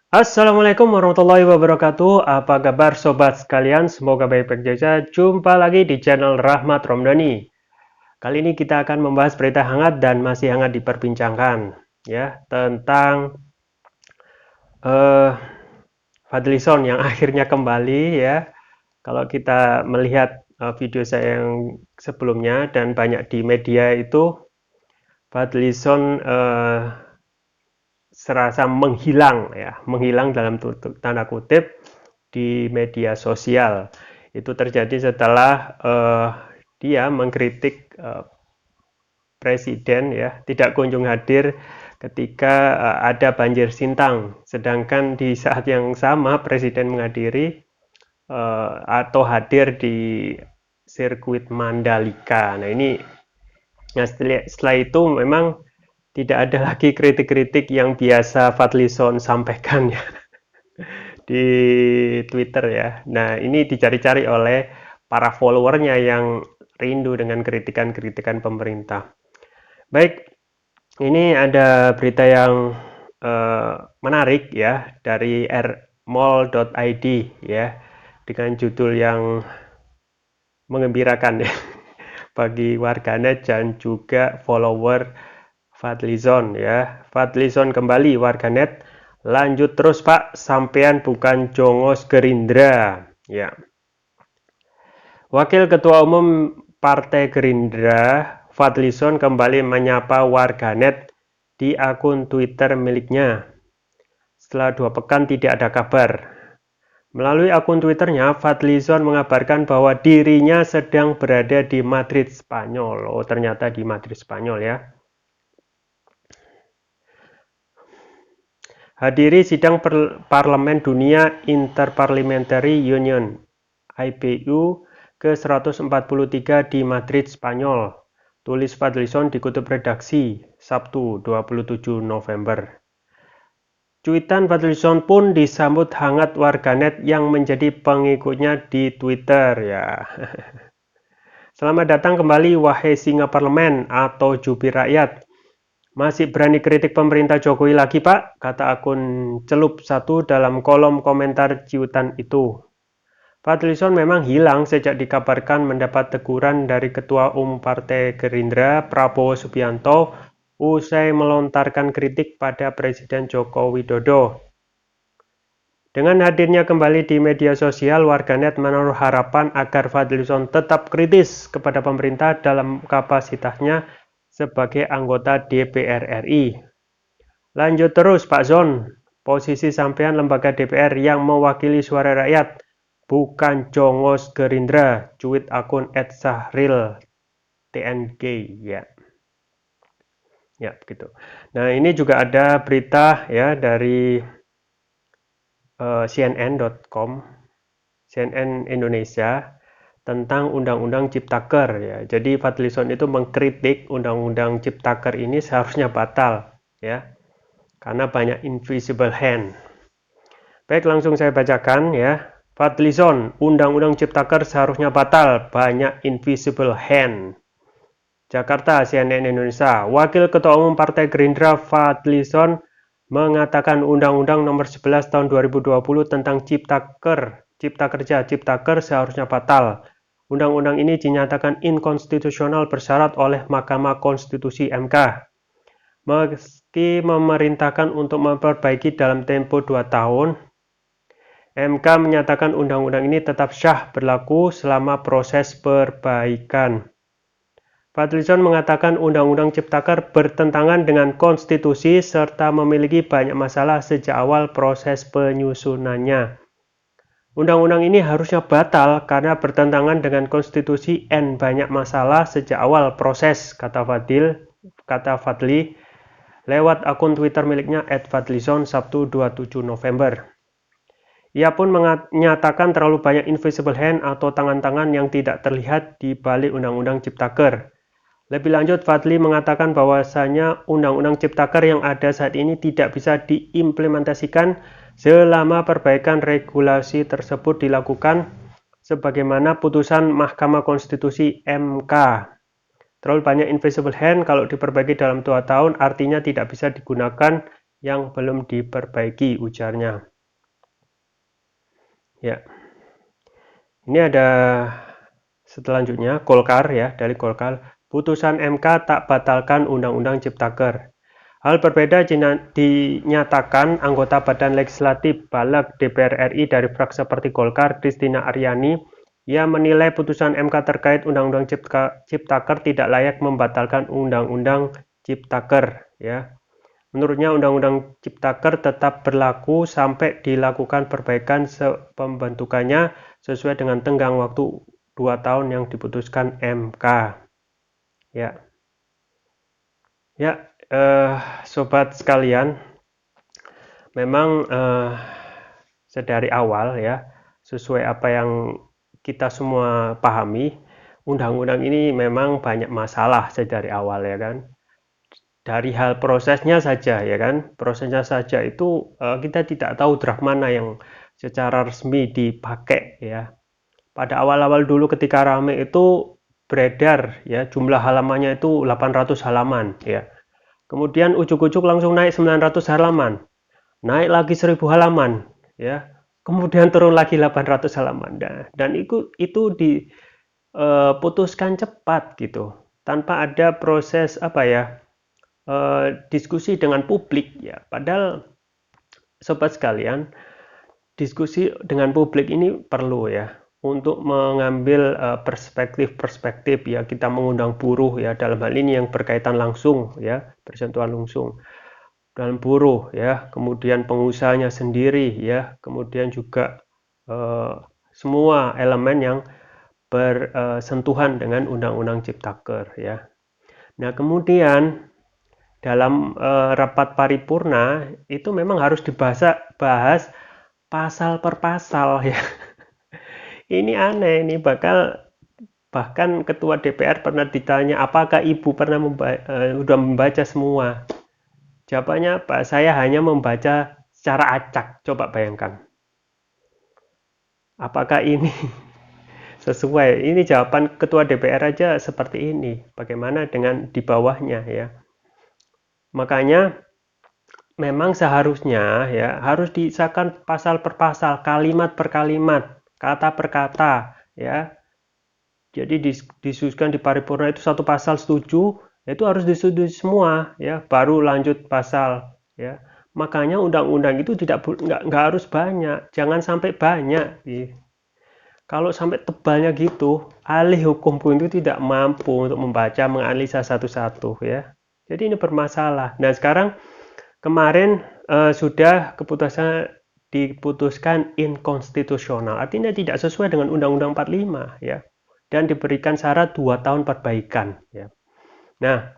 Assalamualaikum warahmatullahi wabarakatuh. Apa kabar sobat sekalian? Semoga baik-baik saja. Jumpa lagi di channel Rahmat Romdani. Kali ini kita akan membahas berita hangat dan masih hangat diperbincangkan ya tentang eh Fadlizon yang akhirnya kembali ya. Kalau kita melihat video saya yang sebelumnya dan banyak di media itu Fadlizon serasa menghilang ya, menghilang dalam tanda kutip di media sosial. Itu terjadi setelah dia mengkritik presiden ya, tidak kunjung hadir ketika ada banjir Sintang. Sedangkan di saat yang sama presiden menghadiri atau hadir di sirkuit Mandalika. Nah ini, nah setelah itu memang tidak ada lagi kritik-kritik yang biasa Fadlizon sampaikan ya di Twitter ya. Nah, ini dicari-cari oleh para followernya yang rindu dengan kritikan-kritikan pemerintah. Baik, ini ada berita yang menarik ya dari rmall.id ya dengan judul yang mengembirakan ya bagi warganet dan juga follower Fadlizon ya. Fadlizon kembali warganet. Lanjut terus Pak, sampean bukan jongos Gerindra. Ya. Wakil Ketua Umum Partai Gerindra, Fadlizon kembali menyapa warganet di akun Twitter miliknya. Setelah 2 pekan tidak ada kabar. Melalui akun Twitternya, Fadlizon mengabarkan bahwa dirinya sedang berada di Madrid, Spanyol. Oh, ternyata di Madrid, Spanyol ya. Hadiri sidang Parlemen Dunia Interparliamentary Union (IPU) ke-143 di Madrid, Spanyol. Tulis Fadlizon dikutip redaksi, Sabtu 27 November. Cuitan Fadlizon pun disambut hangat warganet yang menjadi pengikutnya di Twitter ya. Selamat datang kembali wahai singa parlemen atau jubir rakyat. Masih berani kritik pemerintah Jokowi lagi Pak? Kata akun Celup1 dalam kolom komentar ciutan itu. Fadlizon memang hilang sejak dikabarkan mendapat teguran dari Ketua Umum Partai Gerindra Prabowo Subianto usai melontarkan kritik pada Presiden Joko Widodo. Dengan hadirnya kembali di media sosial, warganet menaruh harapan agar Fadlizon tetap kritis kepada pemerintah dalam kapasitasnya sebagai anggota DPR RI. Lanjut terus Pak Zon, posisi sampean lembaga DPR yang mewakili suara rakyat, bukan jongos Gerindra, cuit akun @sahril_tng ya. Ya, begitu. Nah, ini juga ada berita ya dari CNN.com, CNN Indonesia tentang Undang-Undang Ciptaker ya. Jadi Fadlizon itu mengkritik Undang-Undang Ciptaker ini seharusnya batal ya. Karena banyak invisible hand. Baik, langsung saya bacakan ya. Fadlizon, Undang-Undang Ciptaker seharusnya batal, banyak invisible hand. Jakarta, CNN Indonesia. Wakil Ketua Umum Partai Gerindra Fadlizon mengatakan Undang-Undang Nomor 11 Tahun 2020 tentang Cipta Kerja seharusnya batal. Undang-undang ini dinyatakan inkonstitusional bersyarat oleh Mahkamah Konstitusi (MK). Meski memerintahkan untuk memperbaiki dalam tempo 2 tahun, MK menyatakan undang-undang ini tetap sah berlaku selama proses perbaikan. Fadlizon mengatakan Undang-Undang Ciptaker bertentangan dengan konstitusi serta memiliki banyak masalah sejak awal proses penyusunannya. Undang-undang ini harusnya batal karena bertentangan dengan konstitusi dan banyak masalah sejak awal proses, kata Fadli lewat akun Twitter miliknya @fadlizon Sabtu 27 November. Ia pun menyatakan terlalu banyak invisible hand atau tangan-tangan yang tidak terlihat di balik Undang-Undang Ciptaker. Lebih lanjut, Fadli mengatakan bahwasanya Undang-Undang Ciptaker yang ada saat ini tidak bisa diimplementasikan selama perbaikan regulasi tersebut dilakukan sebagaimana putusan Mahkamah Konstitusi (MK). Terlalu banyak invisible hand kalau diperbaiki dalam 2 tahun artinya tidak bisa digunakan yang belum diperbaiki, ujarnya. Ya, ini ada selanjutnya Golkar ya, dari Golkar. Putusan MK tak batalkan Undang-Undang Ciptaker. Hal berbeda dinyatakan anggota Badan Legislatif Baleg DPR RI dari fraksi Partai Golkar, Kristina Aryani. Ia menilai putusan MK terkait Undang-Undang Ciptaker tidak layak membatalkan Undang-Undang Ciptaker. Ya, menurutnya Undang-Undang Ciptaker tetap berlaku sampai dilakukan perbaikan pembentukannya sesuai dengan tenggang waktu 2 tahun yang diputuskan MK. Ya, ya, sobat sekalian, memang sedari awal ya, sesuai apa yang kita semua pahami, undang-undang ini memang banyak masalah sedari awal ya kan. Dari hal prosesnya saja ya kan, prosesnya saja itu kita tidak tahu draft mana yang secara resmi dipakai ya. Pada awal-awal dulu ketika rame itu beredar ya, jumlah halamannya itu 800 halaman ya. Kemudian ujuk-ujuk langsung naik 900 halaman. Naik lagi 1000 halaman ya. Kemudian turun lagi 800 halaman. Dan itu diputuskan cepat gitu. Tanpa ada proses apa ya? Diskusi dengan publik ya. Padahal sobat sekalian, diskusi dengan publik ini perlu ya untuk mengambil perspektif-perspektif ya, kita mengundang buruh ya, dalam hal ini yang berkaitan langsung ya, bersentuhan langsung dalam buruh ya, kemudian pengusahanya sendiri ya, kemudian juga semua elemen yang bersentuhan dengan Undang-Undang Ciptaker ya. Nah, kemudian dalam rapat paripurna itu memang harus bahas pasal per pasal ya. Ini aneh, ini bahkan ketua DPR pernah ditanya apakah ibu pernah sudah membaca semua. Jawabannya apa? Saya hanya membaca secara acak. Coba bayangkan. Apakah ini sesuai? Ini jawaban ketua DPR aja seperti ini. Bagaimana dengan di bawahnya ya? Makanya memang seharusnya ya harus disahkan pasal per pasal, kalimat per kalimat, kata per kata ya. Jadi disusun di paripurna itu satu pasal setuju, itu harus disetujui semua ya, baru lanjut pasal ya. Makanya undang-undang itu nggak harus banyak, jangan sampai banyak. Kalau sampai tebalnya gitu, ahli hukum pun itu tidak mampu untuk membaca, menganalisa satu-satu ya. Jadi ini bermasalah. Nah sekarang kemarin sudah diputuskan inkonstitusional, artinya tidak sesuai dengan Undang-Undang 45 ya, dan diberikan syarat 2 tahun perbaikan ya. Nah,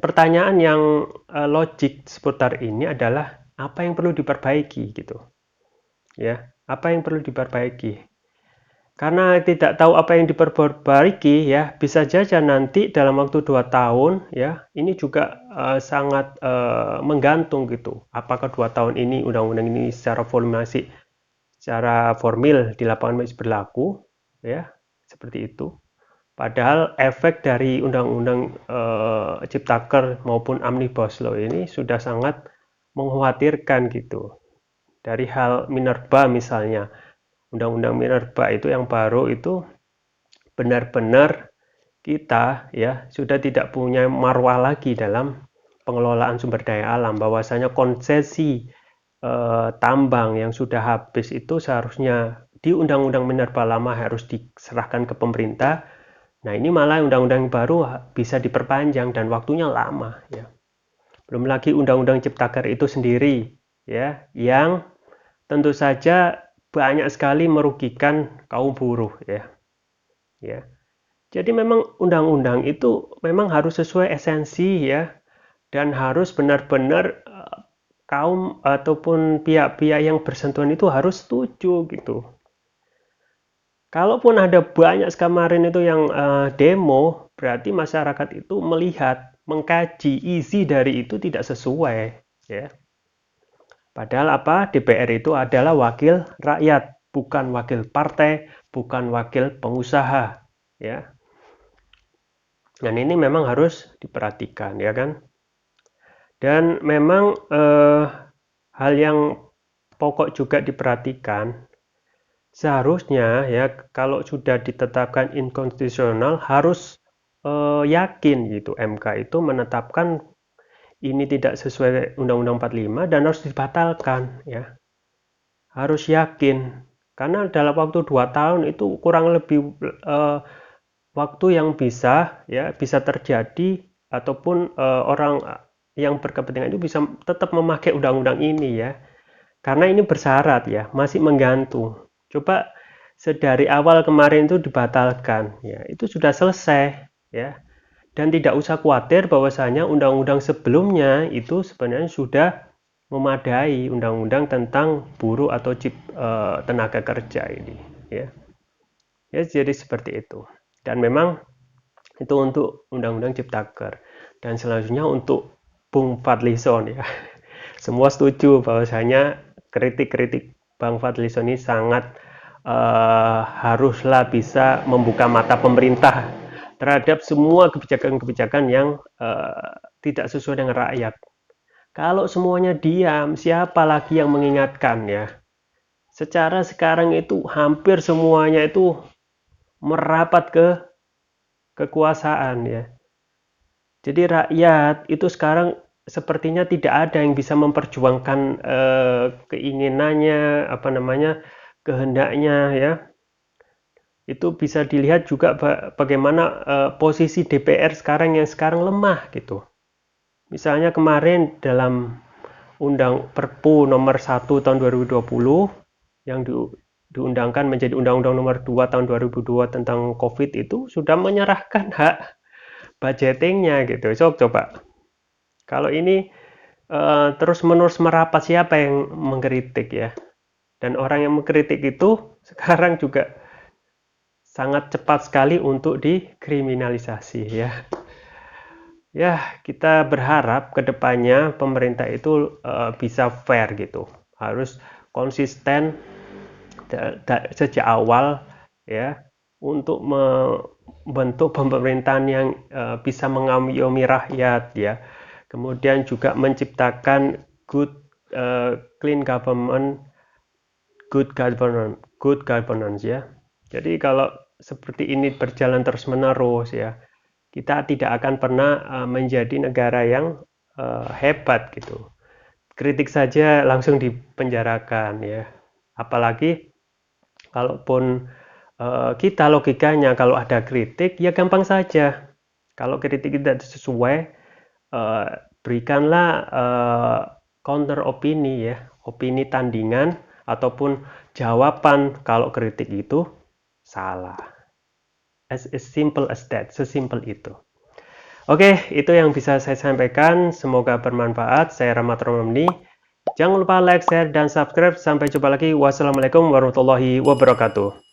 pertanyaan yang logik seputar ini adalah apa yang perlu diperbaiki gitu ya, apa yang perlu diperbaiki. Karena tidak tahu apa yang diperbaiki ya, bisa saja nanti dalam waktu 2 tahun ya, ini juga sangat menggantung gitu. Apakah 2 tahun ini undang-undang ini secara formil di lapangan masih berlaku ya, seperti itu. Padahal efek dari undang-undang Ciptaker maupun Omnibus Law ini sudah sangat mengkhawatirkan gitu. Dari hal minerba misalnya, Undang-Undang Minerba itu yang baru itu benar-benar kita ya sudah tidak punya marwah lagi dalam pengelolaan sumber daya alam, bahwasanya konsesi tambang yang sudah habis itu seharusnya di Undang-Undang Minerba lama harus diserahkan ke pemerintah. Nah, ini malah undang-undang baru bisa diperpanjang dan waktunya lama ya. Belum lagi Undang-Undang Ciptaker itu sendiri ya, yang tentu saja banyak sekali merugikan kaum buruh ya. Ya. Jadi memang undang-undang itu memang harus sesuai esensi ya, dan harus benar-benar kaum ataupun pihak-pihak yang bersentuhan itu harus setuju gitu. Kalaupun ada banyak kemarin itu yang demo, berarti masyarakat itu melihat, mengkaji isi dari itu tidak sesuai ya. Padahal apa? DPR itu adalah wakil rakyat, bukan wakil partai, bukan wakil pengusaha, ya. Dan ini memang harus diperhatikan, ya kan? Dan memang hal yang pokok juga diperhatikan, seharusnya ya kalau sudah ditetapkan inkonstitusional harus yakin gitu MK itu menetapkan ini tidak sesuai Undang-Undang 45 dan harus dibatalkan ya. Harus yakin karena dalam waktu 2 tahun itu kurang lebih waktu yang bisa terjadi ataupun orang yang berkepentingan itu bisa tetap memakai undang-undang ini ya. Karena ini bersyarat ya, masih menggantung. Coba sedari awal kemarin itu dibatalkan ya, itu sudah selesai ya. Dan tidak usah khawatir bahwasanya undang-undang sebelumnya itu sebenarnya sudah memadai undang-undang tentang buruh atau tenaga kerja ini ya. Ya jadi seperti itu. Dan memang itu untuk undang-undang Ciptaker. Dan selanjutnya untuk Bung Fadlison ya. Semua setuju bahwasanya kritik-kritik Bang Fadlison ini sangat haruslah bisa membuka mata pemerintah terhadap semua kebijakan-kebijakan yang tidak sesuai dengan rakyat. Kalau semuanya diam, siapa lagi yang mengingatkan ya? Secara sekarang itu hampir semuanya itu merapat ke kekuasaan ya. Jadi rakyat itu sekarang sepertinya tidak ada yang bisa memperjuangkan keinginannya, kehendaknya ya. Itu bisa dilihat juga bagaimana posisi DPR sekarang yang sekarang lemah gitu. Misalnya kemarin dalam Perpu nomor 1 tahun 2020 yang diundangkan menjadi Undang-Undang nomor 2 tahun 2002 tentang COVID itu sudah menyerahkan hak budgetingnya gitu. So, coba kalau ini terus-menerus merapat, siapa yang mengkritik ya? Dan orang yang mengkritik itu sekarang juga sangat cepat sekali untuk dikriminalisasi ya. Ya, kita berharap kedepannya pemerintah itu bisa fair gitu. Harus konsisten sejak awal ya untuk membentuk pemerintahan yang bisa mengayomi rakyat ya. Kemudian juga menciptakan clean government, good governance ya. Jadi kalau seperti ini berjalan terus-menerus ya, kita tidak akan pernah menjadi negara yang hebat gitu. Kritik saja langsung dipenjarakan ya. Apalagi kalaupun kita logikanya kalau ada kritik ya gampang saja. Kalau kritik tidak sesuai, berikanlah counter opini ya, opini tandingan ataupun jawaban kalau kritik itu salah. As simple as that, sesimpel itu. Oke, itu yang bisa saya sampaikan. Semoga bermanfaat. Saya Rahmat Romamdi. Jangan lupa like, share, dan subscribe. Sampai jumpa lagi. Wassalamualaikum warahmatullahi wabarakatuh.